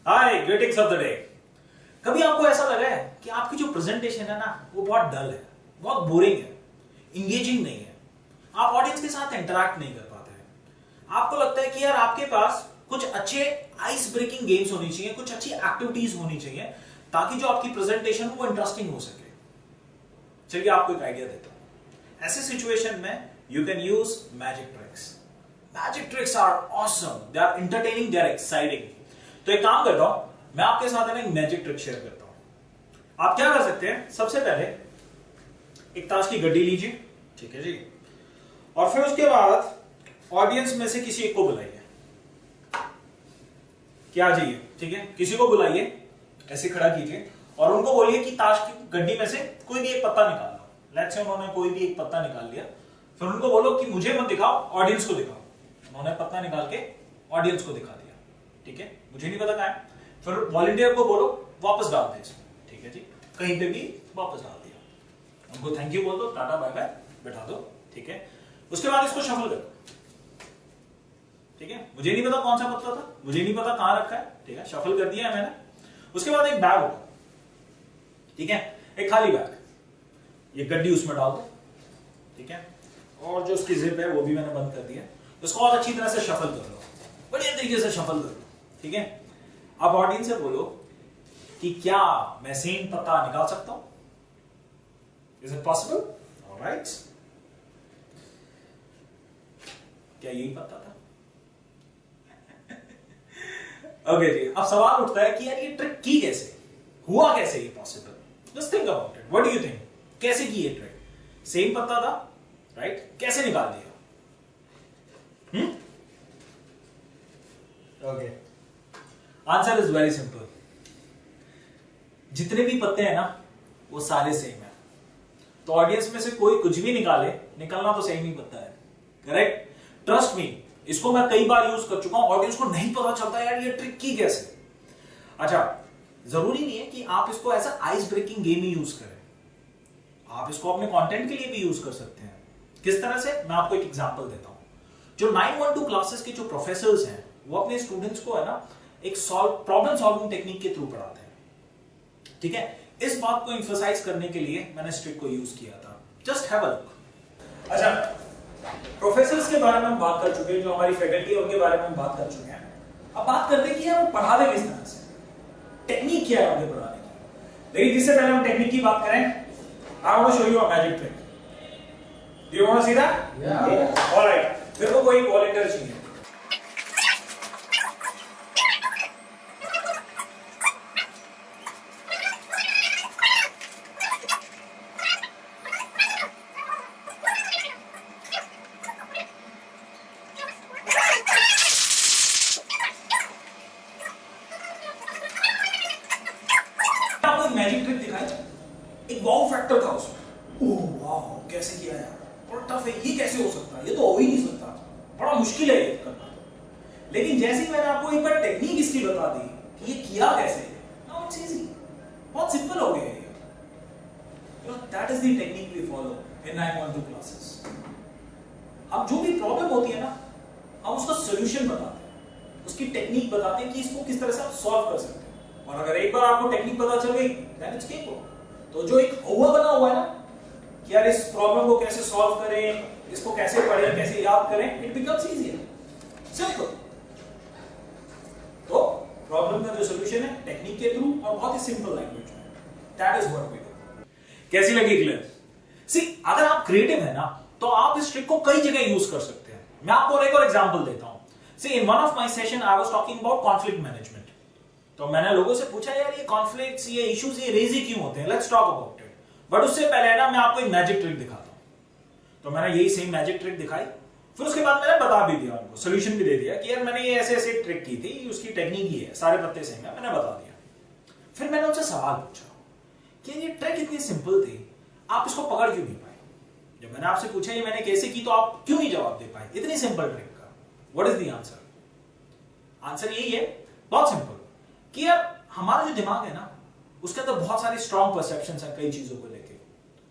Hi, greetings of the day. कभी आपको ऐसा लगा है कि आपकी जो प्रेजेंटेशन है ना वो बहुत डल है, बहुत बोरिंग है, इंगेजिंग नहीं है, आप ऑडियंस के साथ इंटरैक्ट नहीं कर पाते हैं। आपको लगता है कि यार आपके पास कुछ अच्छे आइस ब्रेकिंग गेम्स होनी चाहिए, कुछ अच्छी एक्टिविटीज होनी चाहिए ताकि जो आपकी प्रेजेंटेशन वो इंटरेस्टिंग हो सके। चलिए आपको एक आइडिया देता हूं। ऐसे सिचुएशन में you can use magic tricks. Magic tricks are awesome, they are entertaining, they are exciting. तो एक काम करता हूं, मैं आपके साथ है ना एक मैजिक ट्रिक शेयर करता हूं। आप क्या कर सकते हैं, सबसे पहले एक ताश की गड्डी लीजिए, ठीक है जी, और फिर उसके बाद ऑडियंस में से किसी एक को बुलाइए, क्या जाइए, ठीक है, किसी को बुलाइए, ऐसे खड़ा कीजिए और उनको बोलिए कि ताश की गड्डी में से कोई भी एक पत्ता निकाल लो। लेट्स से उन्होंने कोई भी एक पत्ता निकाल लिया, फिर उनको बोलो कि मुझे मत दिखाओ, ऑडियंस को दिखाओ। उन्होंने पत्ता निकाल के ऑडियंस को दिखा दिया, ठीक है, मुझे नहीं पता कहां है। फिर वॉलंटियर को बोलो वापस डाल दे इसमें, ठीक है जी, कहीं पे भी वापस डाल दिया। उनको थैंक यू बोल दो, टाटा बाय बाय, बैठा दो, ठीक है। उसके बाद इसको शफल कर दो, ठीक है, मुझे नहीं पता कौन सा पत्ता था, मुझे नहीं पता कहां रखा है, ठीक है, शफल कर दिया है मैंने। उसके बाद एक बैग होगा, ठीक है, एक खाली बैग, ये गड्डी उसमें डाल दो, ठीक है, और जो उसकी जिप है वो भी मैंने बंद कर दिया। इसको और अच्छी तरह से शफल कर लो, बढ़िया तरीके से शफल कर लो, ठीक है। अब ऑडियंस से बोलो कि क्या मैं सेम पत्ता निकाल सकता हूं? Is it possible? ऑलराइट, क्या यही पत्ता था? ओके जी, अब सवाल उठता है कि यार ये ट्रिक की कैसे, हुआ कैसे ये possible? Just think about it, what do you think, कैसे की ये ट्रिक? सेम पत्ता था, राइट, कैसे निकाल दिया? Okay, answer is very simple. जितने भी पत्ते हैं ना वो सारे सेम है, तो ऑडियंस में से कोई कुछ भी निकाले, निकलना तो सेम ही पत्ता है, करेक्ट? ट्रस्ट मी, इसको मैं कई बार यूज कर चुका हूं, ऑडियंस को नहीं पता चलता यार ये ट्रिक की कैसे। अच्छा, जरूरी नहीं है कि आप इसको ऐसा आइस ब्रेकिंग गेम ही यूज करें, आप इसको अपने कंटेंट के लिए भी यूज कर सकते हैं। किस तरह से, मैं आपको एक एग्जांपल देता हूं। जो 912 क्लासेस के जो प्रोफेसर्स हैं वो अपने स्टूडेंट्स को है ना एक प्रॉब्लम सॉल्विंग टेक्निक के थ्रू पढ़ाते हैं, ठीक है। इस बात को एम्फसाइज करने के लिए मैंने इस ट्रिक को यूज किया था। Just have a look. अच्छा, प्रोफेसर्स के बारे में हम बात कर चुके हैं, जो हमारी फैकल्टी है उनके बारे में हम बात कर चुके हैं। अब बात करते हैं कि यार वो पढ़ाते किस तरह से, टेक्निक क्या है उन्हें पढ़ाने की। लेकिन जिससे पहले हम टेक्निक की बात करें, I want to show you a magic trick. Do you want to see that? Alright, मेरे को कोई वॉलंटियर चाहिए। मैजिक ट्रिक दिखाई, एक वाव फैक्टर था उसमें। ओह वाव, कैसे किया यार, बड़ा टफ है, ये कैसे हो सकता है, ये तो हो ही नहीं सकता, बड़ा मुश्किल है ये करना। लेकिन जैसे ही मैंने आपको एक बार टेक्निक इसकी बता दी कि ये किया कैसे, नाउ इट्स इजी, बहुत सिंपल हो गया ये। You know that is the technique we follow in 912 classes. अब जो भी प्रॉब्लम होती है ना, हम उसका सॉल्यूशन बताते हैं, उसकी टेक्निक बताते हैं कि इसको किस तरह से आप सॉल्व कर सकते हैं। और अगर एक बार आपको टेक्निक पता चल गई, देन इट्स गेम ओवर। तो जो एक हुआ बना हुआ है ना कि यार इस प्रॉब्लम को कैसे सॉल्व करें, इसको कैसे पढ़ें, कैसे याद करें, इट बिकम्स इजियर, सिंपल। तो प्रॉब्लम का जो सॉल्यूशन है टेक्निक के थ्रू और बहुत ही सिंपल लैंग्वेज में, that is what we do. कैसी लगी क्लियर? सी, अगर आप क्रिएटिव है ना तो आप इस ट्रिक को कई जगह यूज कर सकते हैं। मैं आपको एक और एग्जांपल देता हूं। See, in one of my session I was talking about conflict management. तो मैंने लोगों से पूछा यार ये कॉन्फ्लिक्ट्स, ये इश्यूज, ये रेज ही क्यों होते हैं, let's talk about it. But उससे पहले ना मैं आपको एक मैजिक ट्रिक दिखाता हूं। तो मैंने यही सेम मैजिक ट्रिक दिखाई, फिर उसके बाद मैंने बता भी दिया उनको, सोल्यूशन भी दे दिया कि यार मैंने ये ऐसे ऐसे ट्रिक की थी, उसकी टेक्निक ही है, सारे पत्ते सेम है, मैंने बता दिया। फिर मैंने उनसे सवाल पूछा कि ये ट्रिक इतनी सिंपल थी, आप इसको पकड़ क्यों नहीं पाए? जब मैंने आपसे पूछा ये मैंने कैसे की, तो आप क्यों नहीं जवाब दे पाए इतनी सिंपल ट्रिक का? What is the answer? Answer यही है, बहुत सिंपल, कि यार हमारा जो दिमाग है ना उसके अंदर बहुत सारी स्ट्रॉन्ग परसेप्शंस है कई चीजों को लेके।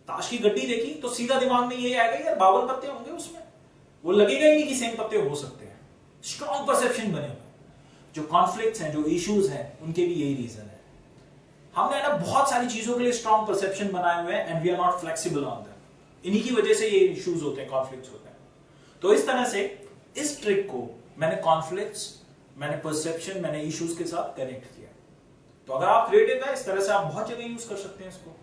ताश की गड्डी देखी तो सीधा दिमाग में ये आएगा यार 52 पत्ते होंगे उसमें, वो लगेगा ही नहीं कि सेम पत्ते हो सकते हैं। स्ट्रॉन्ग परसेप्शन बने हुए। जो कॉन्फ्लिक्ट्स हैं, जो इश्यूज हैं, उनके भी यही रीजन है। हमने ना बहुत सारी चीजों के लिए स्ट्रॉन्ग परसेप्शन बनाए हुए हैं and we are not flexible on them. इन्हीं की वजह से ये इश्यूज होते हैं, कॉन्फ्लिक्ट्स होते हैं। तो इस तरह से इस ट्रिक को मैंने कॉन्फ्लिक्ट्स, मैंने परसेप्शन, मैंने इश्यूज के साथ कनेक्ट किया। तो अगर आप क्रिएटिव है, इस तरह से आप बहुत जगह यूज कर सकते हैं इसको।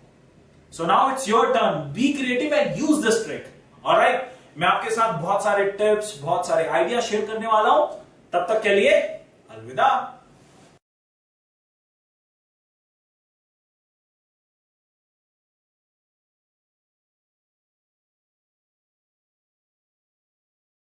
So now it's your turn, be creative and use this trick. Alright, मैं आपके साथ बहुत सारे टिप्स, बहुत सारे आइडिया शेयर करने वाला हूं। तब तक के लिए अलविदा।